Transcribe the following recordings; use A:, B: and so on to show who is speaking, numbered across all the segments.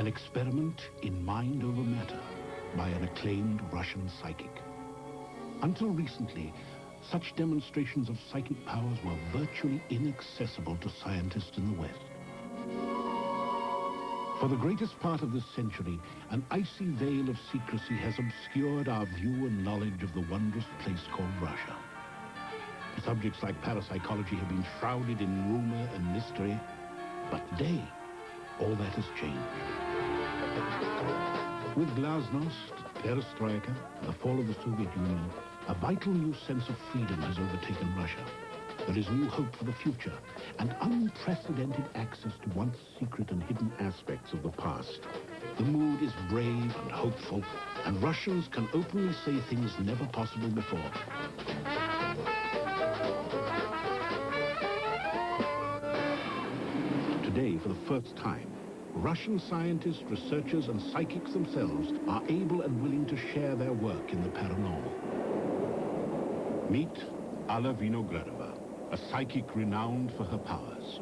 A: An experiment in mind over matter by an acclaimed Russian psychic. Until recently, such demonstrations of psychic powers were virtually inaccessible to scientists in the West. For the greatest part of this century, an icy veil of secrecy has obscured our view and knowledge of the wondrous place called Russia. Subjects like parapsychology have been shrouded in rumor and mystery, but today, all that has changed. With glasnost, perestroika, and the fall of the Soviet Union, a vital new sense of freedom has overtaken Russia. There is new hope for the future and unprecedented access to once secret and hidden aspects of the past. The mood is brave and hopeful, and Russians can openly say things never possible before. Today, for the first time, Russian scientists, researchers, and psychics themselves are able and willing to share their work in the paranormal. Meet Alla Vinogradova, a psychic renowned for her powers.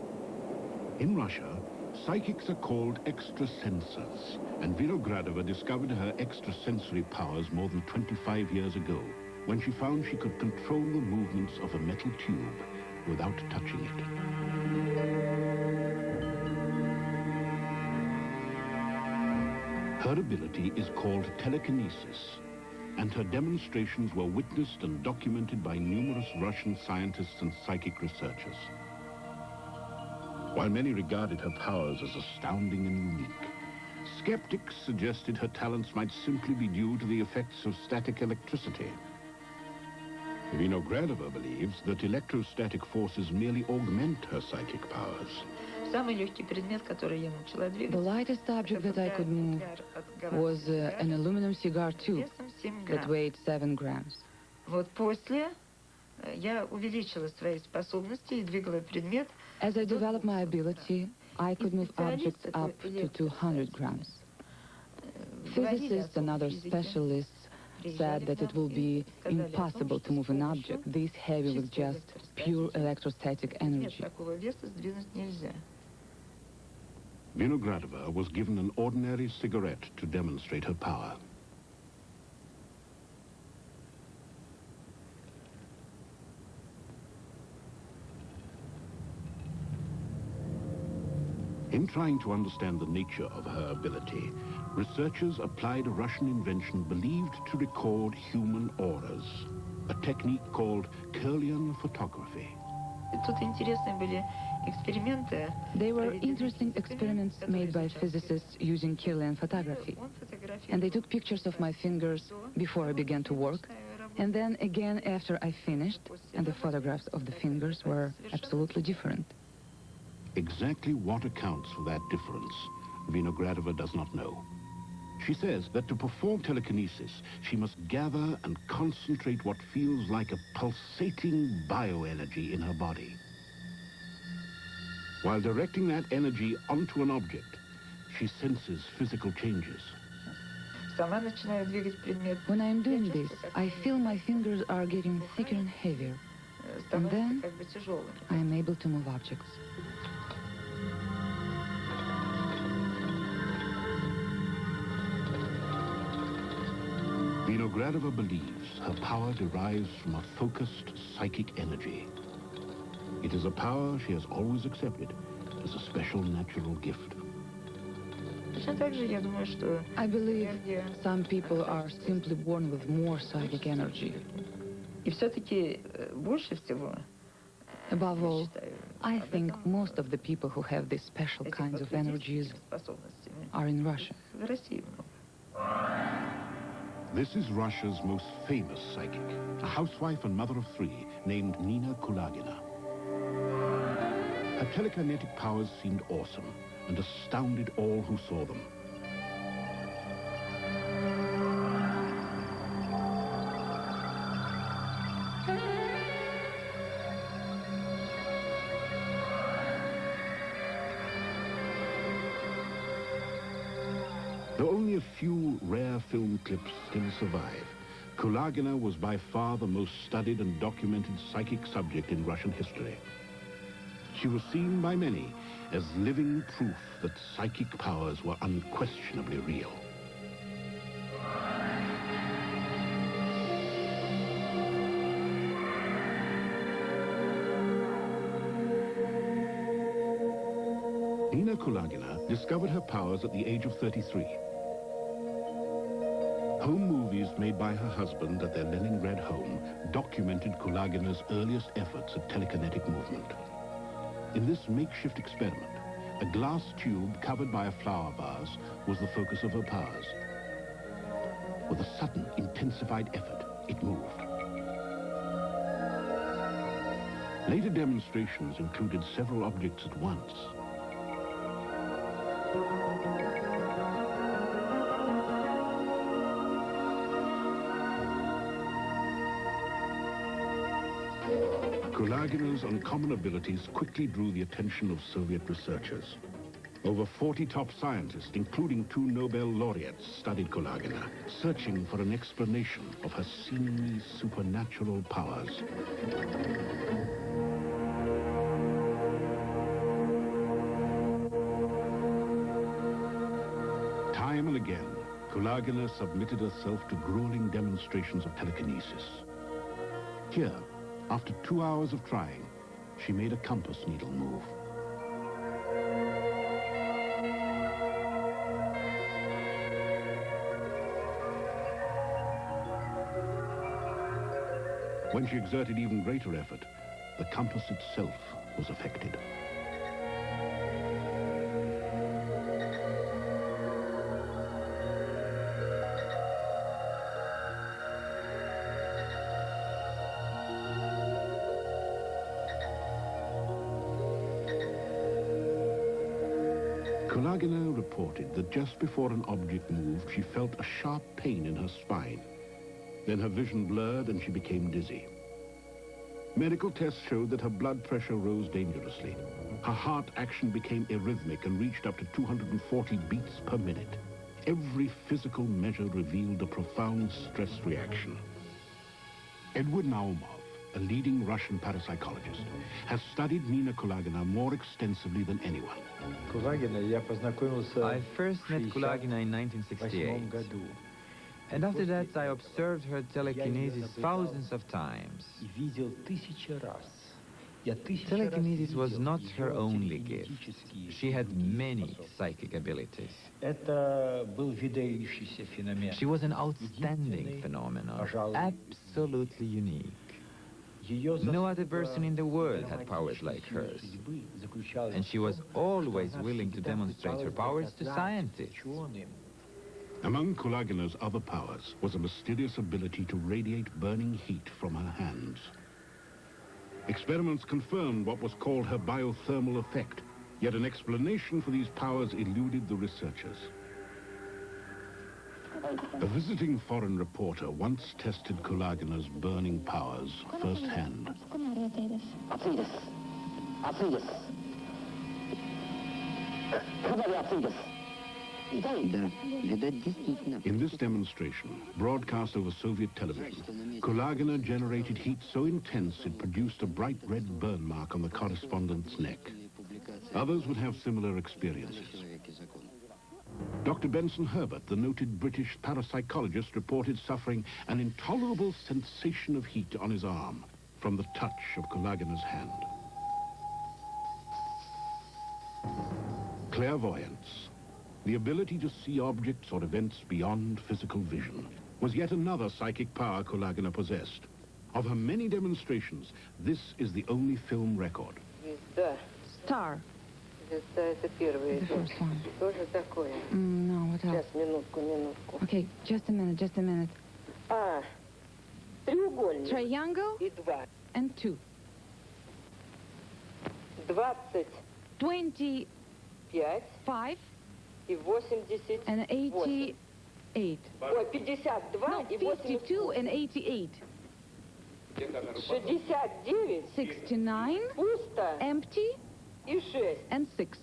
A: In Russia, psychics are called extrasensors, and Vinogradova discovered her extrasensory powers more than 25 years ago, when she found she could control the movements of a metal tube without touching it. Her ability is called telekinesis, and her demonstrations were witnessed and documented by numerous Russian scientists and psychic researchers. While many regarded her powers as astounding and unique, skeptics suggested her talents might simply be due to the effects of static electricity. Vinogradova believes that electrostatic forces merely augment her psychic powers.
B: The lightest object that I could move was an aluminum cigar tube that weighed 7 grams. As I developed my ability, I could move objects up to 200 grams. Physicists and other specialists said that it will be impossible to move an object this heavy with just pure electrostatic energy.
A: Vinogradova was given an ordinary cigarette to demonstrate her power. In trying to understand the nature of her ability, researchers applied a Russian invention believed to record human auras, a technique called Kirlian photography.
B: They were interesting experiments made by physicists using Kirlian photography. And they took pictures of my fingers before I began to work, and then again after I finished, and the photographs of the fingers were absolutely different.
A: Exactly what accounts for that difference, Vinogradova does not know. She says that to perform telekinesis, she must gather and concentrate what feels like a pulsating bioenergy in her body. While directing that energy onto an object, she senses physical changes.
B: When I am doing this, I feel my fingers are getting thicker and heavier. And then I am able to move objects.
A: Vinogradova believes her power derives from a focused psychic energy. It is a power she has always accepted as a special natural gift.
B: I believe some people are simply born with more psychic energy. Above all, I think most of the people who have these special kinds of energies are in Russia.
A: This is Russia's most famous psychic, a housewife and mother of 3 named Nina Kulagina. Her telekinetic powers seemed awesome and astounded all who saw them. Though only a few rare film clips still survive, Kulagina was by far the most studied and documented psychic subject in Russian history. She was seen by many as living proof that psychic powers were unquestionably real. Nina Kulagina discovered her powers at the age of 33. Home movies made by her husband at their Leningrad home documented Kulagina's earliest efforts at telekinetic movement. In this makeshift experiment, a glass tube covered by a flower vase was the focus of her powers. With a sudden, intensified effort, it moved. Later demonstrations included several objects at once. Kulagina's uncommon abilities quickly drew the attention of Soviet researchers. Over 40 top scientists, including 2 Nobel laureates, studied Kulagina, searching for an explanation of her seemingly supernatural powers. Time and again, Kulagina submitted herself to grueling demonstrations of telekinesis. Here, after 2 hours of trying, she made a compass needle move. When she exerted even greater effort, the compass itself was affected. Kulagina reported that just before an object moved, she felt a sharp pain in her spine. Then her vision blurred and she became dizzy. Medical tests showed that her blood pressure rose dangerously. Her heart action became arrhythmic and reached up to 240 beats per minute. Every physical measure revealed a profound stress reaction. Edward Naumov, a leading Russian parapsychologist, has studied Nina Kulagina more extensively than anyone.
C: I first met Kulagina in 1968. And after that, I observed her telekinesis thousands of times. Telekinesis was not her only gift. She had many psychic abilities. She was an outstanding phenomenon, absolutely unique. No other person in the world had powers like hers. And she was always willing to demonstrate her powers to scientists.
A: Among Kulagina's other powers was a mysterious ability to radiate burning heat from her hands. Experiments confirmed what was called her biothermal effect, yet an explanation for these powers eluded the researchers. A visiting foreign reporter once tested Kulagina's burning powers firsthand. In this demonstration, broadcast over Soviet television, Kulagina generated heat so intense it produced a bright red burn mark on the correspondent's neck. Others would have similar experiences. Dr. Benson Herbert, the noted British parapsychologist, reported suffering an intolerable sensation of heat on his arm from the touch of Kulagina's hand. Clairvoyance, the ability to see objects or events beyond physical vision, was yet another psychic power Kulagina possessed. Of her many demonstrations, this is the only film record.
B: Star. The first one. No, what else? Okay, just a minute. Triangle and 2. 25 and 88.
D: Ой, 52
B: No,
D: и
B: 52 and 88.
D: 69,
B: 69,
D: пусто
B: empty,
D: и 6.
B: and 6.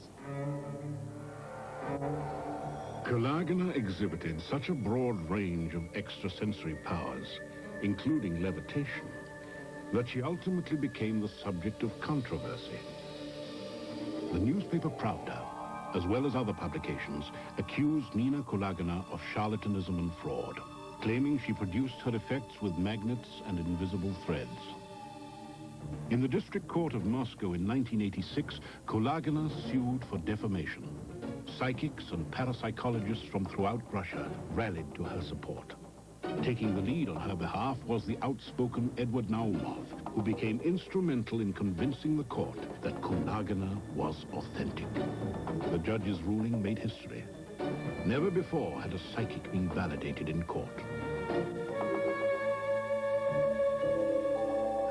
A: Kulagina exhibited such a broad range of extrasensory powers, including levitation, that she ultimately became the subject of controversy. The newspaper Pravda, as well as other publications, accused Nina Kulagina of charlatanism and fraud, claiming she produced her effects with magnets and invisible threads. In the District Court of Moscow in 1986, Kulagina sued for defamation. Psychics and parapsychologists from throughout Russia rallied to her support. Taking the lead on her behalf was the outspoken Edward Naumov, who became instrumental in convincing the court that Kulagina was authentic. The judge's ruling made history. Never before had a psychic been validated in court.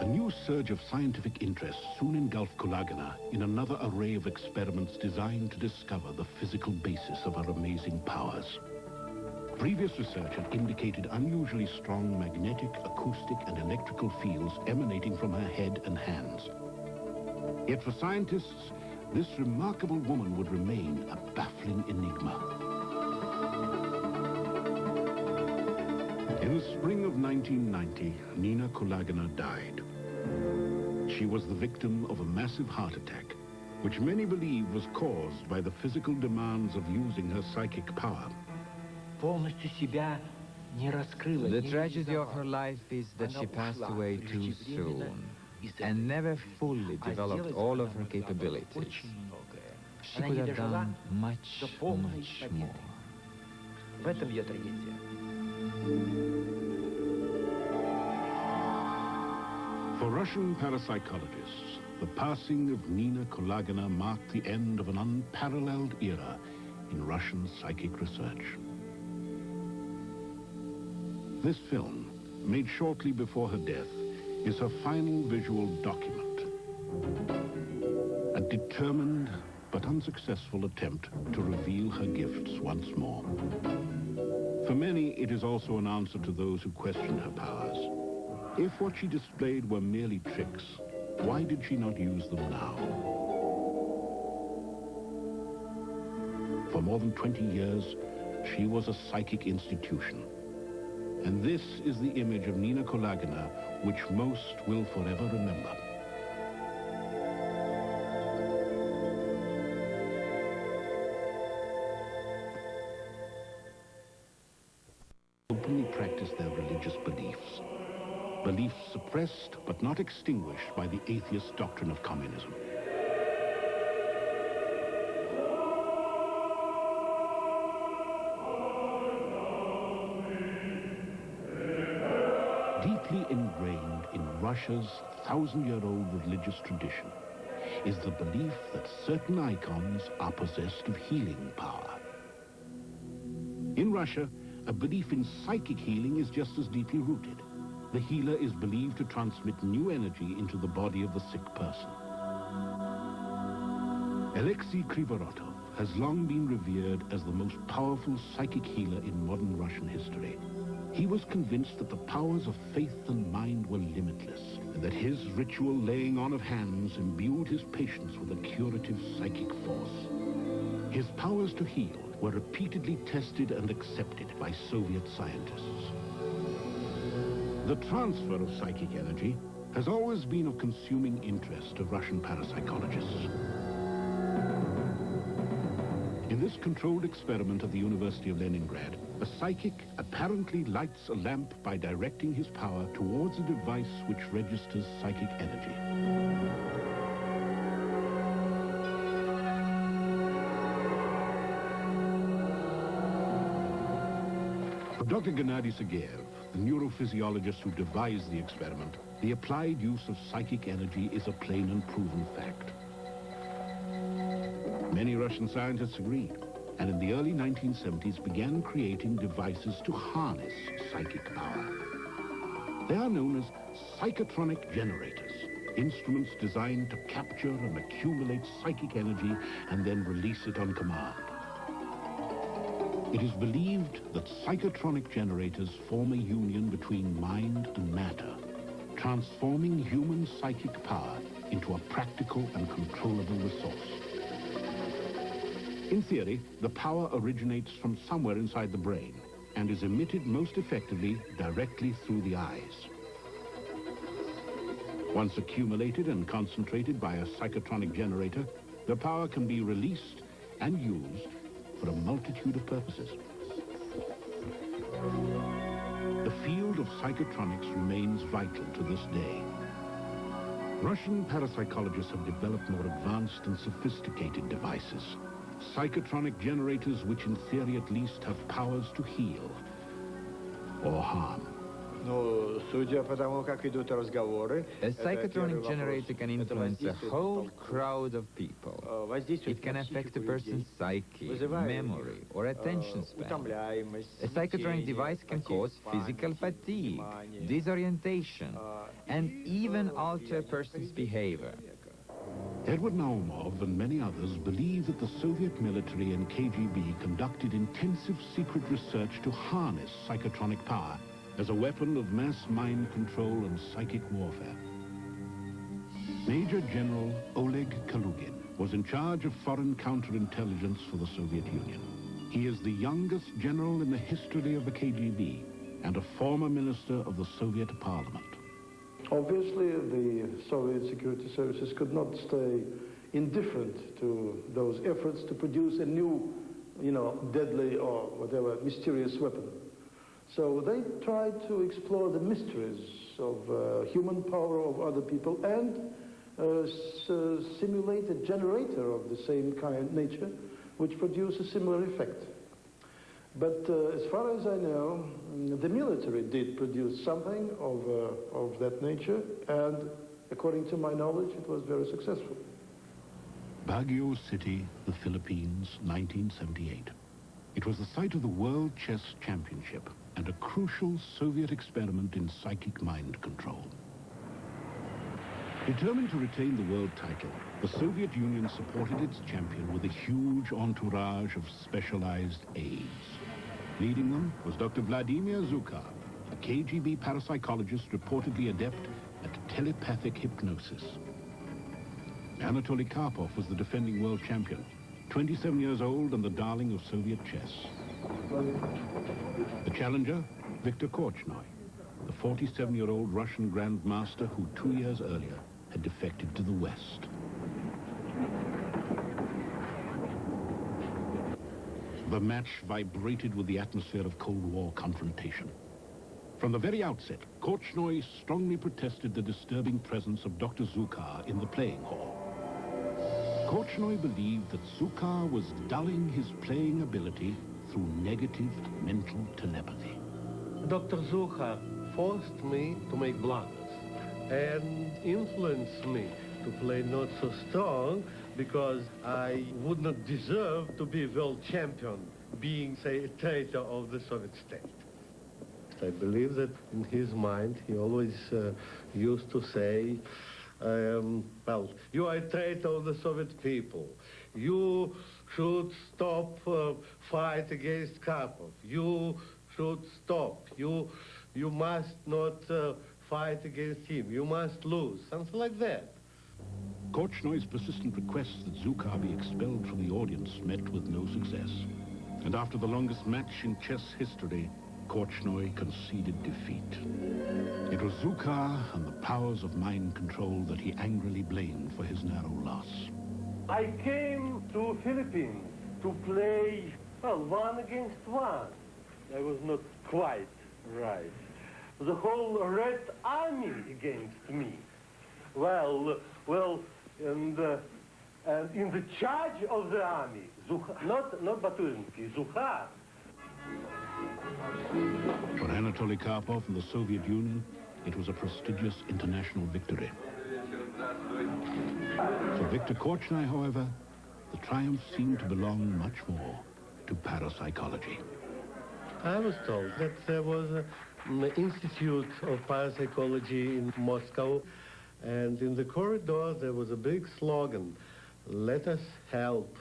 A: A new surge of scientific interest soon engulfed Kulagina in another array of experiments designed to discover the physical basis of her amazing powers. Previous research had indicated unusually strong magnetic, acoustic, and electrical fields emanating from her head and hands. Yet for scientists, this remarkable woman would remain a baffling enigma. In the spring of 1990, Nina Kulagina died. She was the victim of a massive heart attack, which many believe was caused by the physical demands of using her psychic power.
C: The tragedy of her life is that she passed away too soon and never fully developed all of her capabilities. She could have done much, much more.
A: For Russian parapsychologists, the passing of Nina Kulagina marked the end of an unparalleled era in Russian psychic research. This film, made shortly before her death, is her final visual document. A determined but unsuccessful attempt to reveal her gifts once more. For many, it is also an answer to those who question her powers. If what she displayed were merely tricks, why did she not use them now? For more than 20 years, she was a psychic institution. And this is the image of Nina Kulagina which most will forever remember. Openly practice their religious beliefs. Beliefs suppressed but not extinguished by the atheist doctrine of communism. Deeply ingrained in Russia's 1,000-year-old religious tradition is the belief that certain icons are possessed of healing power. In Russia, a belief in psychic healing is just as deeply rooted. The healer is believed to transmit new energy into the body of the sick person. Alexei Krivorotov has long been revered as the most powerful psychic healer in modern Russian history. He was convinced that the powers of faith and mind were limitless, and that his ritual laying on of hands imbued his patients with a curative psychic force. His powers to heal were repeatedly tested and accepted by Soviet scientists. The transfer of psychic energy has always been of consuming interest to Russian parapsychologists. In this controlled experiment at the University of Leningrad, a psychic apparently lights a lamp by directing his power towards a device which registers psychic energy. For Dr. Gennady Sergeyev, the neurophysiologist who devised the experiment, the applied use of psychic energy is a plain and proven fact. Many Russian scientists agreed, and in the early 1970s began creating devices to harness psychic power. They are known as psychotronic generators, instruments designed to capture and accumulate psychic energy and then release it on command. It is believed that psychotronic generators form a union between mind and matter, transforming human psychic power into a practical and controllable resource. In theory, the power originates from somewhere inside the brain and is emitted most effectively directly through the eyes. Once accumulated and concentrated by a psychotronic generator, The power can be released and used for a multitude of purposes. The field of psychotronics remains vital to this day. Russian parapsychologists have developed more advanced and sophisticated devices. Psychotronic generators which in theory at least have powers to heal or harm.
E: A psychotronic generator can influence a whole crowd of people. It can affect a person's psyche, memory, or attention span. A psychotronic device can cause physical fatigue, disorientation, and even alter a person's behavior.
A: Edward Naumov and many others believe that the Soviet military and KGB conducted intensive secret research to harness psychotronic power as a weapon of mass mind control and psychic warfare. Major General Oleg Kalugin was in charge of foreign counterintelligence for the Soviet Union. He is the youngest general in the history of the KGB and a former minister of the Soviet Parliament.
F: Obviously, the Soviet security services could not stay indifferent to those efforts to produce a new, deadly or whatever mysterious weapon. So they tried to explore the mysteries of human power of other people and simulate a generator of the same kind nature, which produced a similar effect. But as far as I know, the military did produce something of that nature, and according to my knowledge, it was very successful.
A: Baguio City, the Philippines, 1978. It was the site of the World Chess Championship and a crucial Soviet experiment in psychic mind control. Determined to retain the world title, the Soviet Union supported its champion with a huge entourage of specialized aides. Leading them was Dr. Vladimir Zhukov, a KGB parapsychologist reportedly adept at telepathic hypnosis. Anatoly Karpov was the defending world champion, 27 years old and the darling of Soviet chess. The challenger, Viktor Korchnoi, the 47-year-old Russian grandmaster who 2 years earlier had defected to the West. The match vibrated with the atmosphere of Cold War confrontation. From the very outset, Korchnoi strongly protested the disturbing presence of Dr. Zhukov in the playing hall. Korchnoi believed that Zhukov was dulling his playing ability through negative mental telepathy.
G: Dr. Zhukov forced me to make blunders and influenced me to play not so strong because I would not deserve to be world champion, being, say, a traitor of the Soviet state. I believe that in his mind he always used to say, well, you are a traitor of the Soviet people. You should stop fight against Karpov. You should stop. You must not fight against him. You must lose. Something like that.
A: Korchnoi's persistent requests that Zhukov be expelled from the audience met with no success. And after the longest match in chess history, Korchnoi conceded defeat. It was Zhukov and the powers of mind control that he angrily blamed for his narrow loss.
G: I came to Philippines to play, well, 1 against 1. I was not quite right. The whole Red Army against me. Well, and in the charge of the army, not Baturinsky, Zhukov.
A: For Anatoly Karpov and the Soviet Union, it was a prestigious international victory. For Viktor Korchnoi, however, the triumph seemed to belong much more to parapsychology.
G: I was told that there was an institute of parapsychology in Moscow, and in the corridor there was a big slogan, "Let us help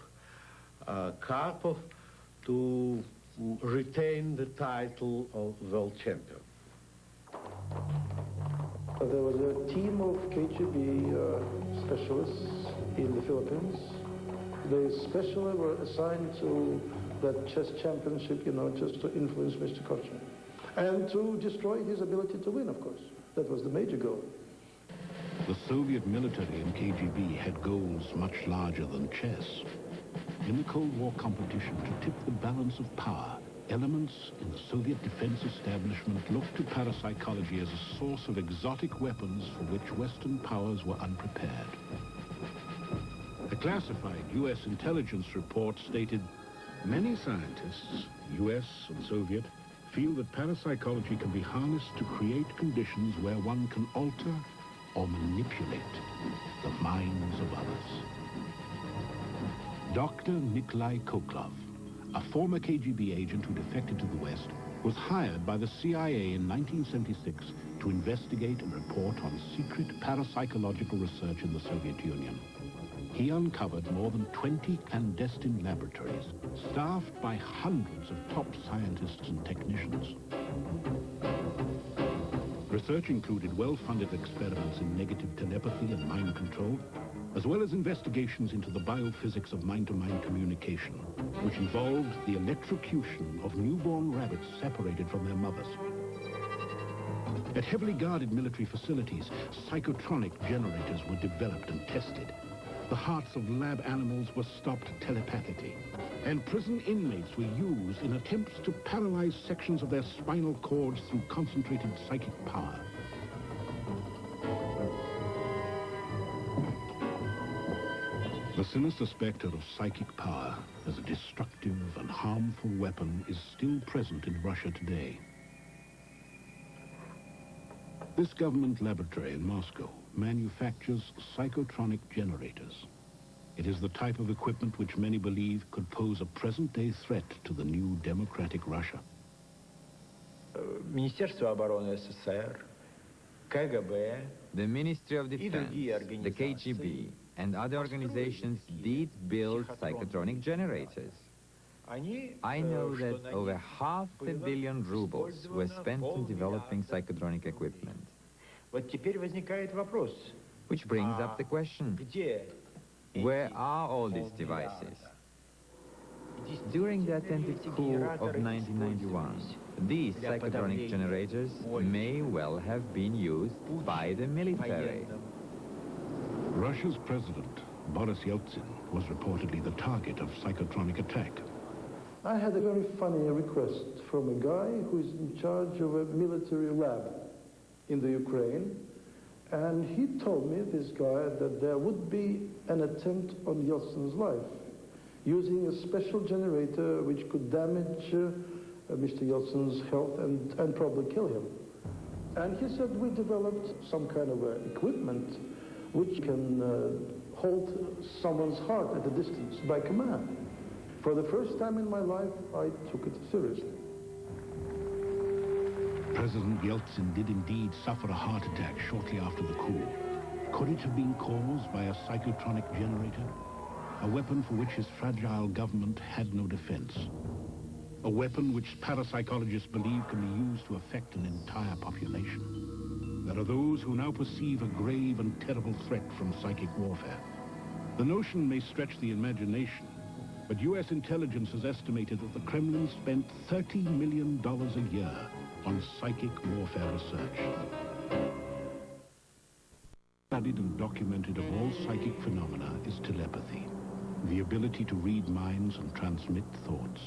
G: Karpov to retain the title of world champion."
F: There was a team of KGB specialists in the Philippines. They specially were assigned to that chess championship, just to influence Mr. Korchnoi. And to destroy his ability to win, of course. That was the major goal.
A: The Soviet military and KGB had goals much larger than chess. In the Cold War competition to tip the balance of power, elements in the Soviet defense establishment looked to parapsychology as a source of exotic weapons for which Western powers were unprepared. A classified U.S. intelligence report stated, many scientists, U.S. and Soviet, feel that parapsychology can be harnessed to create conditions where one can alter or manipulate the minds of others. Dr. Nikolai Koklov, a former KGB agent who defected to the West, was hired by the CIA in 1976 to investigate and report on secret parapsychological research in the Soviet Union. He uncovered more than 20 clandestine laboratories, staffed by hundreds of top scientists and technicians. Research included well-funded experiments in negative telepathy and mind control, as well as investigations into the biophysics of mind-to-mind communication, which involved the electrocution of newborn rabbits separated from their mothers. At heavily guarded military facilities, psychotronic generators were developed and tested. The hearts of lab animals were stopped telepathically, and prison inmates were used in attempts to paralyze sections of their spinal cords through concentrated psychic power. The sinister specter of psychic power as a destructive and harmful weapon is still present in Russia today. This government laboratory in Moscow manufactures psychotronic generators. It is the type of equipment which many believe could pose a present-day threat to the new democratic Russia.
E: Министерство обороны СССР, КГБ,
C: the Ministry of Defense, the KGB, and other organizations did build psychotronic generators. I know that over $500 million rubles were spent in developing psychotronic equipment.
E: Вот теперь возникает вопрос.
C: Which brings up the question, where are all these devices? During the attempted coup of 1991, these psychotronic generators may well have been used by the military.
A: Russia's president, Boris Yeltsin, was reportedly the target of psychotronic attack.
F: I had a very funny request from a guy who is in charge of a military lab in the Ukraine, and he told me, this guy, that there would be an attempt on Yeltsin's life using a special generator which could damage Mr. Yeltsin's health and probably kill him. And he said, we developed some kind of equipment which can hold someone's heart at a distance by command. For the first time in my life, I took it seriously.
A: President Yeltsin did indeed suffer a heart attack shortly after the coup. Could it have been caused by a psychotronic generator? A weapon for which his fragile government had no defense. A weapon which parapsychologists believe can be used to affect an entire population. There are those who now perceive a grave and terrible threat from psychic warfare. The notion may stretch the imagination, but U.S. intelligence has estimated that the Kremlin spent $30 million a year on psychic warfare research. Studied and documented of all psychic phenomena is telepathy, the ability to read minds and transmit thoughts.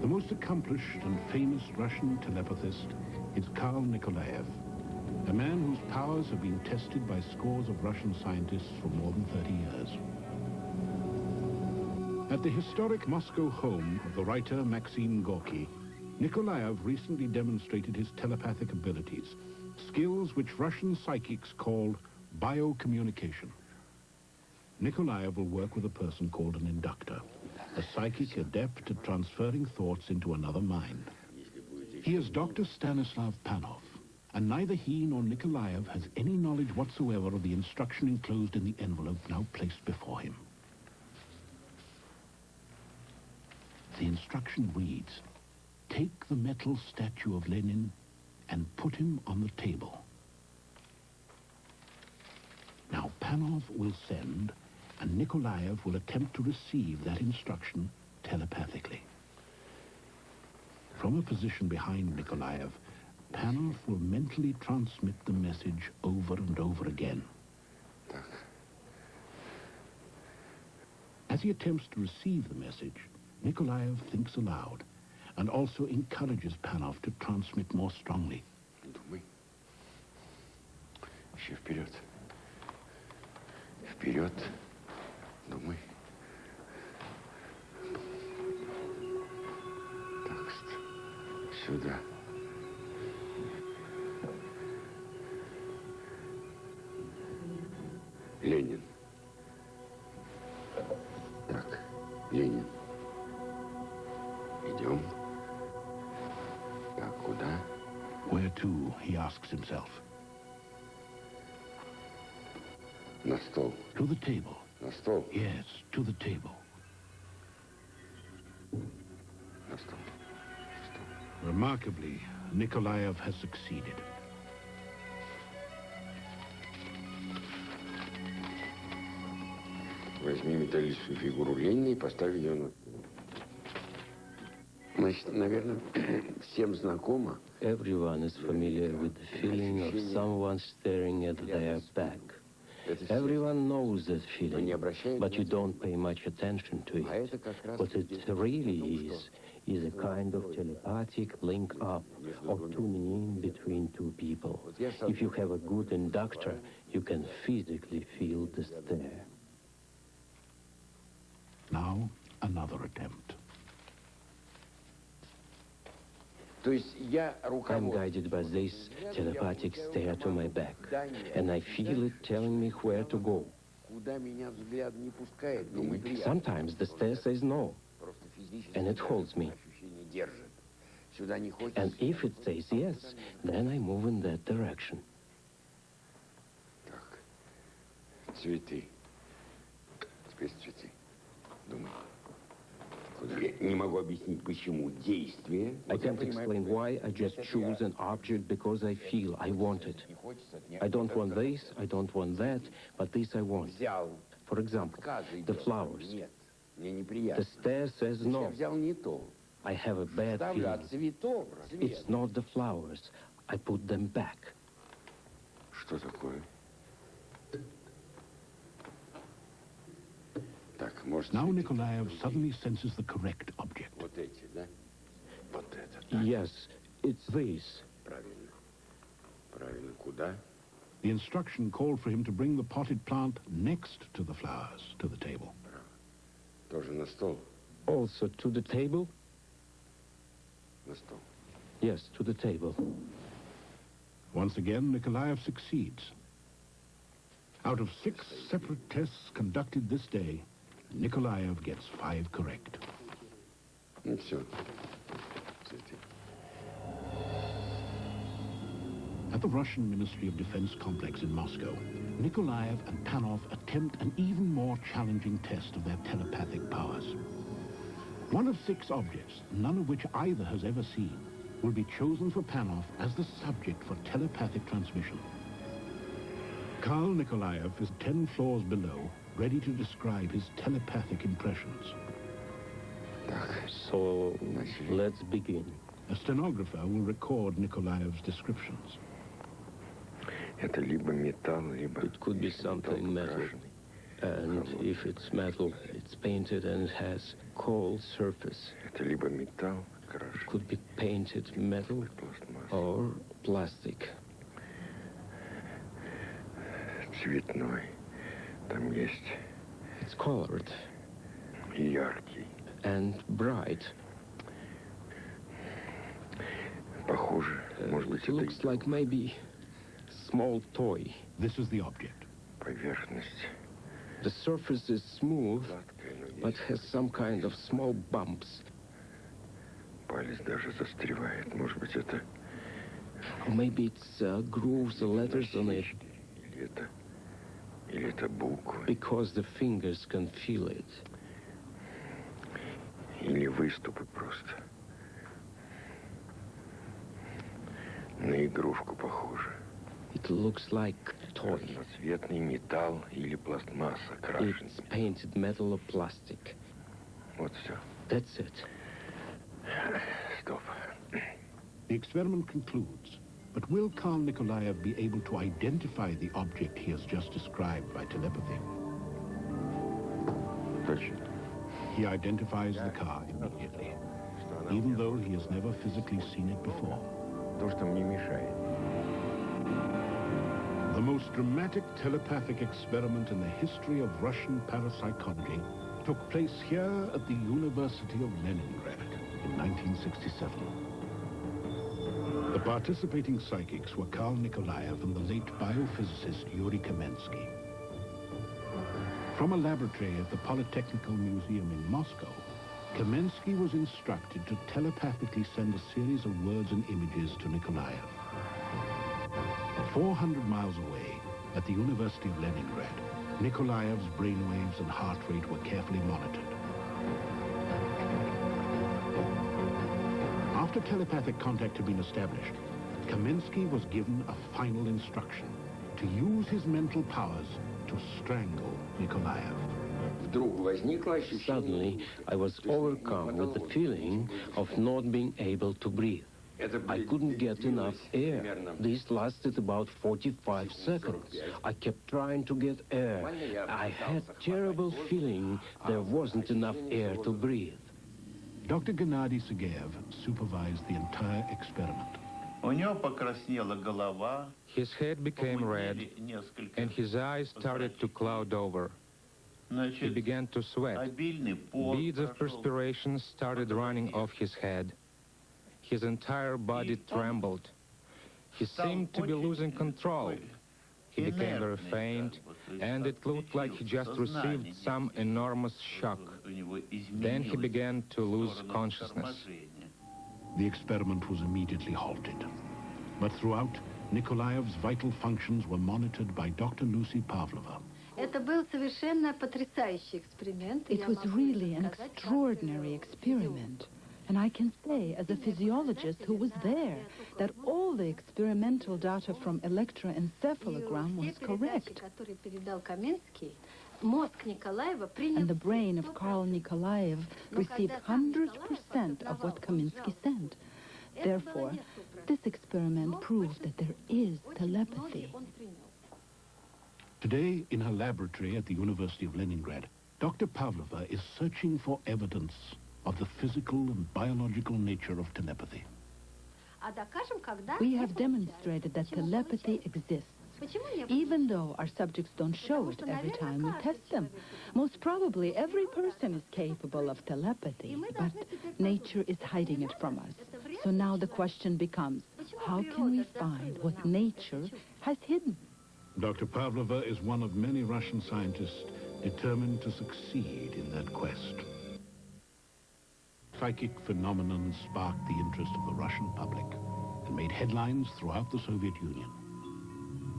A: The most accomplished and famous Russian telepathist is Karl Nikolaev, a man whose powers have been tested by scores of Russian scientists for more than 30 years. At the historic Moscow home of the writer Maxim Gorky, Nikolaev recently demonstrated his telepathic abilities, skills which Russian psychics call biocommunication. Nikolaev will work with a person called an inductor, a psychic adept at transferring thoughts into another mind. He is Dr. Stanislav Panov, and neither he nor Nikolaev has any knowledge whatsoever of the instruction enclosed in the envelope now placed before him. The instruction reads, take the metal statue of Lenin and put him on the table. Now Panov will send, and Nikolaev will attempt to receive that instruction telepathically. From a position behind Nikolaev, Panoff will mentally transmit the message over and over again. As he attempts to receive the message, Nikolaev thinks aloud and also encourages Panoff to transmit more strongly.
H: Думай. Еще вперед. Вперед. Думай. Так, сюда. Ленин. Так, Ленин. Идем. Так, куда?
A: Where to, he asks himself.
H: На стол.
A: To the table.
H: На стол.
A: Yes, to the table.
H: На стол.
A: Remarkably, Nikolaev has succeeded.
H: Возьми металлическую фигуру Ленина и поставь ее на... Значит, наверное, всем знакомо.
I: Everyone is familiar with the feeling of someone staring at their back. Everyone knows that feeling, but you don't pay much attention to it. What it really is a kind of telepathic link-up or tuning in between two people. If you have a good inductor, you can physically feel the stare.
A: Now, another attempt.
I: I'm guided by this telepathic stare to my back, and I feel it telling me where to go. Sometimes the stare says no, and it holds me. And if it says yes, then I move in that direction.
H: Цветы. Теперь цветы. Думай. Я не могу объяснить, почему действие...
I: I can't explain why I just choose an object because I feel I want it. I don't want this, I don't want that, but this I want. For example, the flowers. The stare says no. I have a bad feeling. It's not the flowers. I put them back.
H: Что такое?
A: Now Nikolaev suddenly senses the correct object.
H: Вот эти, да? Вот это.
I: Yes, it's this.
H: Правильно. Правильно. Куда?
A: The instruction called for him to bring the potted plant next to the flowers, to the table.
H: Тоже на стол?
I: Also to the table?
H: На стол.
I: Yes, to the table.
A: Once again, Nikolaev succeeds. Out of 6 separate tests conducted this day, Nikolaev gets 5 correct.
H: Ну все. Цветы.
A: At the Russian Ministry of Defense complex in Moscow, Nikolaev and Panoff attempt an even more challenging test of their telepathic powers. One of 6 objects, none of which either has ever seen, will be chosen for Panoff as the subject for telepathic transmission. Karl Nikolaev is 10 floors below, ready to describe his telepathic impressions.
I: So, let's begin.
A: A stenographer will record Nikolaev's descriptions.
H: Это либо металл, либо...
I: It could be something metal. And if it's metal, it's painted and it has cold surface.
H: Это либо металл, крашеный.
I: It could be painted metal or plastic.
H: Цветной. Там есть...
I: It's colored.
H: Яркий.
I: And bright.
H: Похоже, может быть,
I: It looks like maybe small toy.
A: This is the object.
H: Поверхность.
I: The surface is smooth, but has some kind of small bumps.
H: Палец даже застревает. Может быть, это...
I: Or maybe it's grooves the letters on it.
H: Или это буквы.
I: Because the fingers can feel it.
H: Или выступы просто. На игрушку похоже.
I: It looks like toy.
H: Разноцветный металл или пластмасса, крашеный.
I: It's painted metal or plastic.
H: Вот все.
I: That's it.
H: Стоп.
A: The experiment concludes, but will Karl Nikolaev be able to identify the object he has just described by telepathy? He identifies the car immediately, even though he has never physically seen it before. The most dramatic telepathic experiment in the history of Russian parapsychology took place here at the University of Leningrad in 1967. The participating psychics were Karl Nikolaev and the late biophysicist Yuri Kamensky. From a laboratory at the Polytechnical Museum in Moscow, Kamensky was instructed to telepathically send a series of words and images to Nikolaev. 400 miles away, at the University of Leningrad, Nikolaev's brainwaves and heart rate were carefully monitored. After telepathic contact had been established, Kamensky was given a final instruction to use his mental powers to strangle Nikolaev.
I: Suddenly, I was overcome with the feeling of not being able to breathe. I couldn't get enough air. This lasted about 45 seconds. I kept trying to get air. I had a terrible feeling there wasn't enough air to breathe.
A: Dr. Gennady Sergeyev supervised the entire experiment.
J: His head became red, and his eyes started to cloud over. He began to sweat. Beads of perspiration started running off his head. His entire body trembled. He seemed to be losing control. He became very faint, and it looked like he just received some enormous shock. Then he began to lose consciousness.
A: The experiment was immediately halted. But throughout, Nikolaev's vital functions were monitored by Dr. Lucy Pavlova.
K: It was really an extraordinary experiment. And I can say, as a physiologist who was there, that all the experimental data from electroencephalogram was correct. And the brain of Karl Nikolaev received 100% of what Kamensky sent. Therefore, this experiment proved that there is telepathy.
A: Today, in her laboratory at the University of Leningrad, Dr. Pavlova is searching for evidence of the physical and biological nature of telepathy.
K: We have demonstrated that telepathy exists, even though our subjects don't show it every time we test them. Most probably, every person is capable of telepathy, but nature is hiding it from us. So now the question becomes, how can we find what nature has hidden?
A: Dr. Pavlova is one of many Russian scientists determined to succeed in that quest. Psychic phenomenon sparked the interest of the Russian public and made headlines throughout the Soviet Union.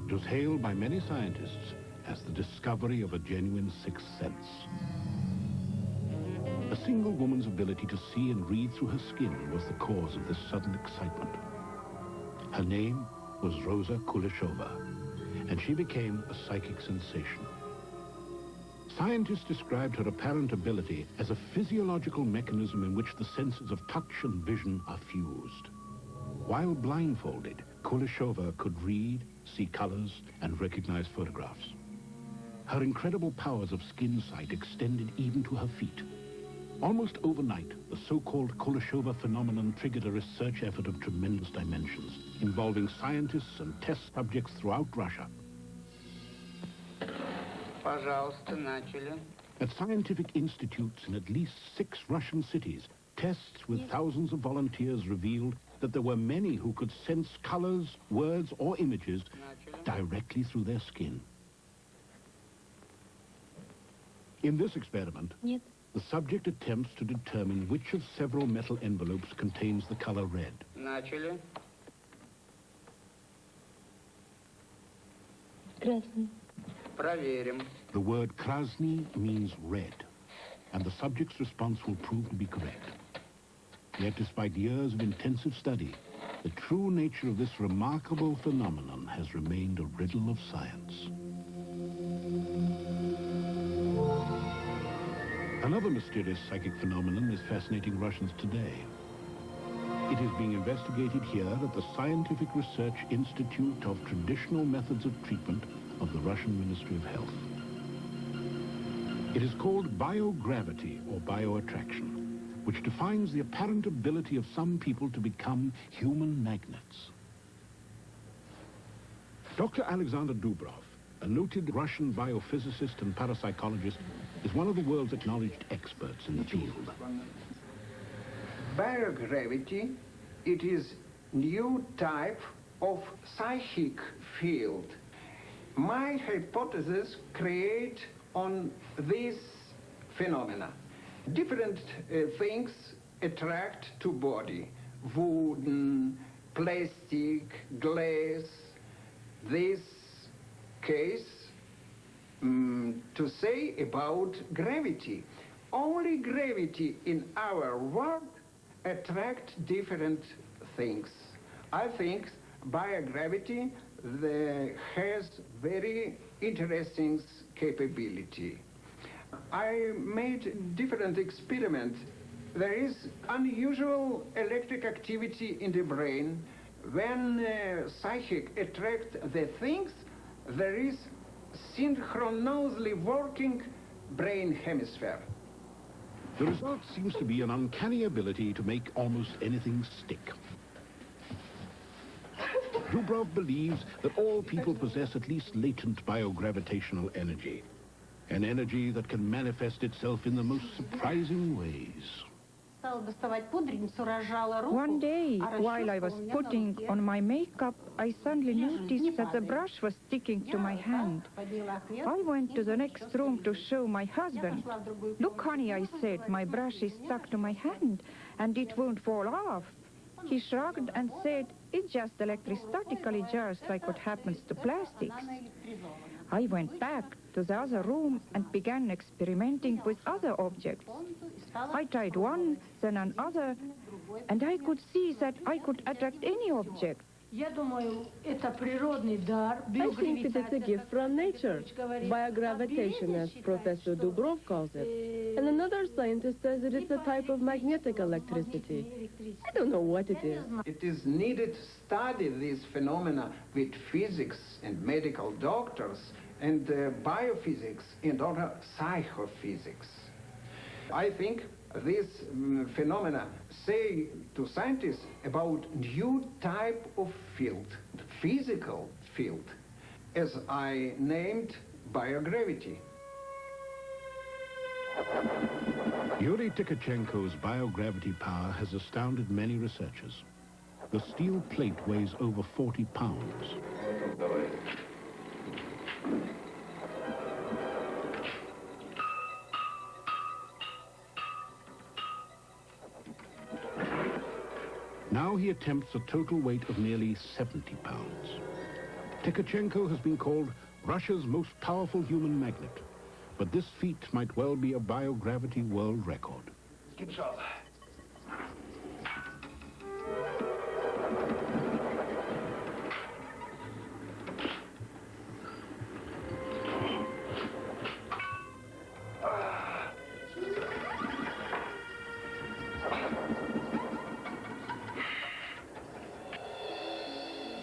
A: It was hailed by many scientists as the discovery of a genuine sixth sense. A single woman's ability to see and read through her skin was the cause of this sudden excitement. Her name was Rosa Kuleshova, and she became a psychic sensation. Scientists described her apparent ability as a physiological mechanism in which the senses of touch and vision are fused. While blindfolded, Kuleshova could read, see colors, and recognize photographs. Her incredible powers of skin sight extended even to her feet. Almost overnight, the so-called Kuleshova phenomenon triggered a research effort of tremendous dimensions, involving scientists and test subjects throughout Russia. At scientific institutes in at least 6 Russian cities, tests with thousands of volunteers revealed that there were many who could sense colors, words, or images directly through their skin. In this experiment, the subject attempts to determine which of several metal envelopes contains the color red. The word krasny means red, and the subject's response will prove to be correct. Yet, despite years of intensive study, the true nature of this remarkable phenomenon has remained a riddle of science. Another mysterious psychic phenomenon is fascinating Russians today. It is being investigated here at the Scientific Research Institute of Traditional Methods of Treatment of the Russian Ministry of Health. It is called biogravity, or bioattraction, which defines the apparent ability of some people to become human magnets. Dr. Alexander Dubrov, a noted Russian biophysicist and parapsychologist, is one of the world's acknowledged experts in the field.
L: Biogravity, it is new type of psychic field. My hypothesis create on this phenomena. Different things attract to body. Wooden, plastic, glass. This case to say about gravity. Only gravity in our world attract different things. I think biogravity has very interesting capability. I made different experiments. There is unusual electric activity in the brain. When psychic attract the things, there is synchronously working brain hemisphere.
A: The result seems to be an uncanny ability to make almost anything stick. Dubrov believes that all people possess at least latent biogravitational energy, an energy that can manifest itself in the most surprising ways.
M: One day, while I was putting on my makeup, I suddenly noticed that the brush was sticking to my hand. I went to the next room to show my husband. "Look, honey," I said, "my brush is stuck to my hand, and it won't fall off." He shrugged and said, "It's just electrostatically just like what happens to plastics." I went back to the other room and began experimenting with other objects. I tried one, then another, and I could see that I could attract any object.
N: I think it is a gift from nature, biogravitation, as Professor Dubrov calls it. And another scientist says that it's a type of magnetic electricity. I don't know what it is.
L: It is needed to study these phenomena with physics and medical doctors and biophysics and other psychophysics. I think these phenomena say to scientists about new type of field, physical field, as I named biogravity.
A: Yuri Tkachenko's biogravity power has astounded many researchers. The steel plate weighs over 40 pounds. Now he attempts a total weight of nearly 70 pounds. Tkachenko has been called Russia's most powerful human magnet, but this feat might well be a biogravity world record.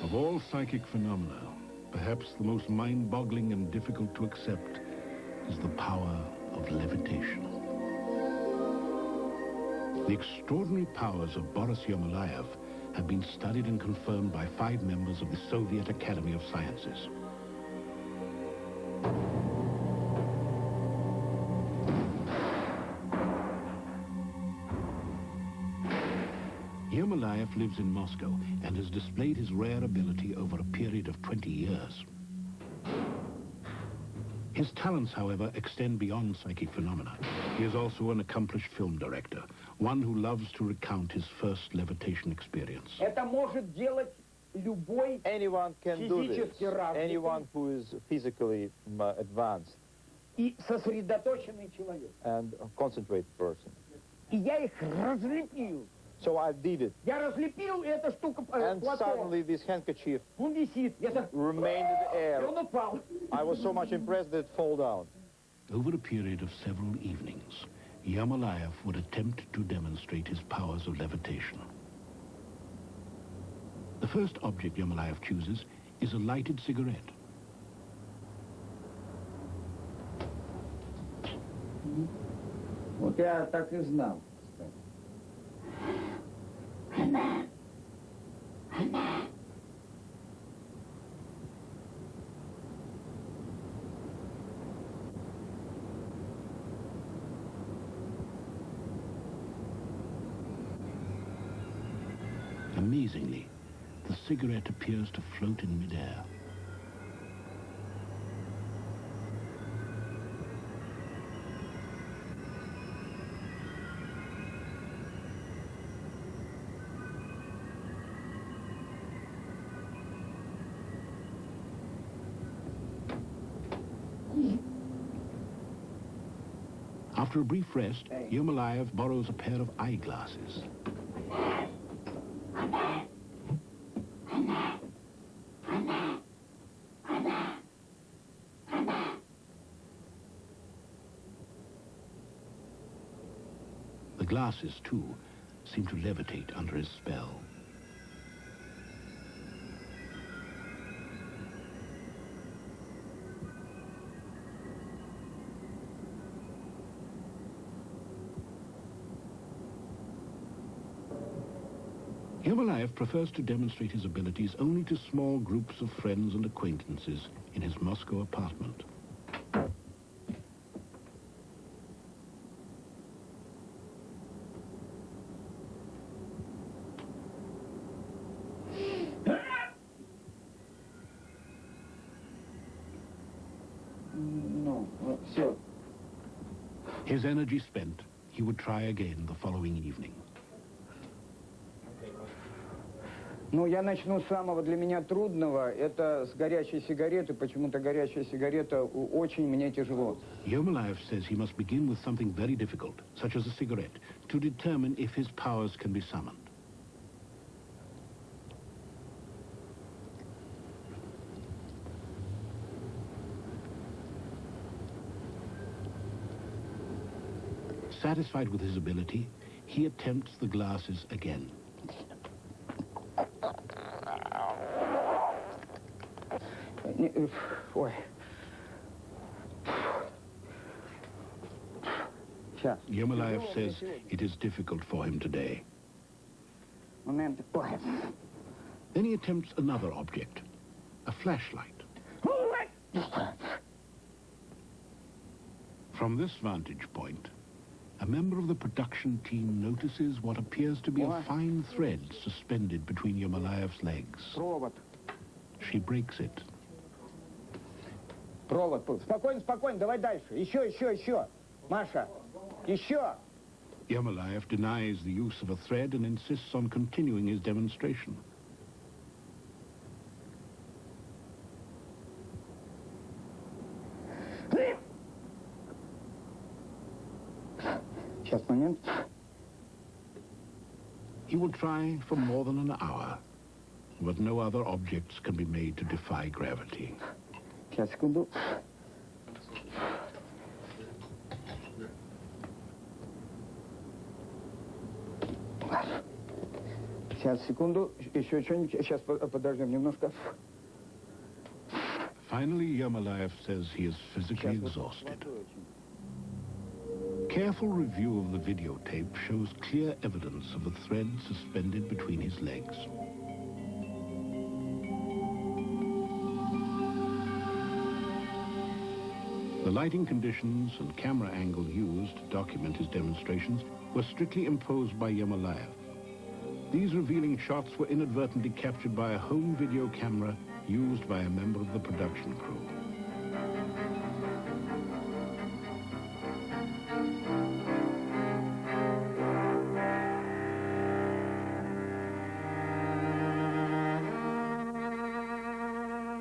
A: Of all psychic phenomena, perhaps the most mind-boggling and difficult to accept is the power of levitation. The extraordinary powers of Boris Yermolayev have been studied and confirmed by 5 members of the Soviet Academy of Sciences. Yermolayev lives in Moscow and has displayed his rare ability over a period of 20 years. His talents, however, extend beyond psychic phenomena. He is also an accomplished film director, one who loves to recount his first levitation experience.
O: Anyone can do this. Anyone who is physically advanced and a concentrated person. So I did it. And suddenly this handkerchief remained in the air. I was so much impressed that it fell down.
A: Over a period of several evenings, Yermolayev would attempt to demonstrate his powers of levitation. The first object Yermolayev chooses is a lighted cigarette.
P: Вот я так и знал.
A: Amazingly, the cigarette appears to float in midair. After a brief rest, Yermolayev borrows a pair of eyeglasses. The glasses, too, seem to levitate under his spell. Yermolayev prefers to demonstrate his abilities only to small groups of friends and acquaintances in his Moscow apartment. His energy spent, he would try again the following evening.
P: Ну, я начну с самого для меня трудного. Это с горячей сигареты. Почему-то горячая сигарета очень мне тяжело.
A: Yermolayev says he must begin with something very difficult, such as a cigarette, to determine if his powers can be summoned. Satisfied with his ability, he attempts the glasses again.
P: Ой.
A: Yermolayev says it is difficult for him today.
P: Момент. Ой.
A: Then he attempts another object, a flashlight. From this vantage point, a member of the production team notices what appears to be a fine thread suspended between Yermolayev's legs.
P: Провод.
A: She breaks it.
P: Провод. Спокойно, спокойно, давай дальше. Еще. Маша, еще.
A: Yermolayev denies the use of a thread and insists on continuing his demonstration.
P: Сейчас, момент.
A: He will try for more than an hour, but no other objects can be made to defy gravity.
P: Сейчас, секунду. Сейчас, секунду. Еще что-нибудь. Сейчас, подождем немножко.
A: Finally, Yermolayev says he is physically exhausted. Careful review of the videotape shows clear evidence of a thread suspended between his legs. The lighting conditions and camera angle used to document his demonstrations were strictly imposed by Yermolayev. These revealing shots were inadvertently captured by a home video camera used by a member of the production crew.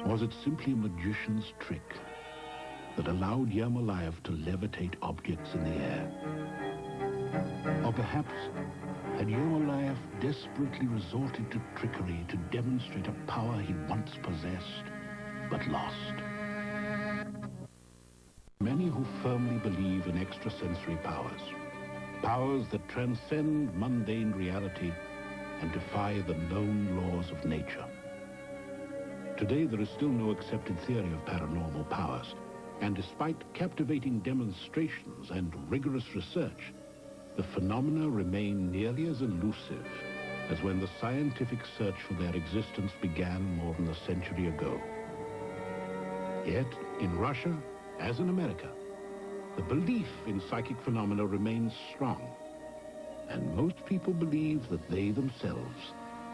A: Was it simply a magician's trick that allowed Yermolayev to levitate objects in the air? Or perhaps had Yermolayev desperately resorted to trickery to demonstrate a power he once possessed, but lost? Many who firmly believe in extrasensory powers, powers that transcend mundane reality, and defy the known laws of nature. Today, there is still no accepted theory of paranormal powers, and despite captivating demonstrations and rigorous research, the phenomena remain nearly as elusive as when the scientific search for their existence began more than a century ago. Yet, in Russia, as in America, the belief in psychic phenomena remains strong, and most people believe that they themselves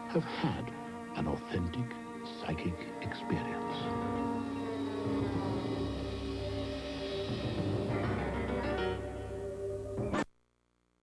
A: have had an authentic psychic experience.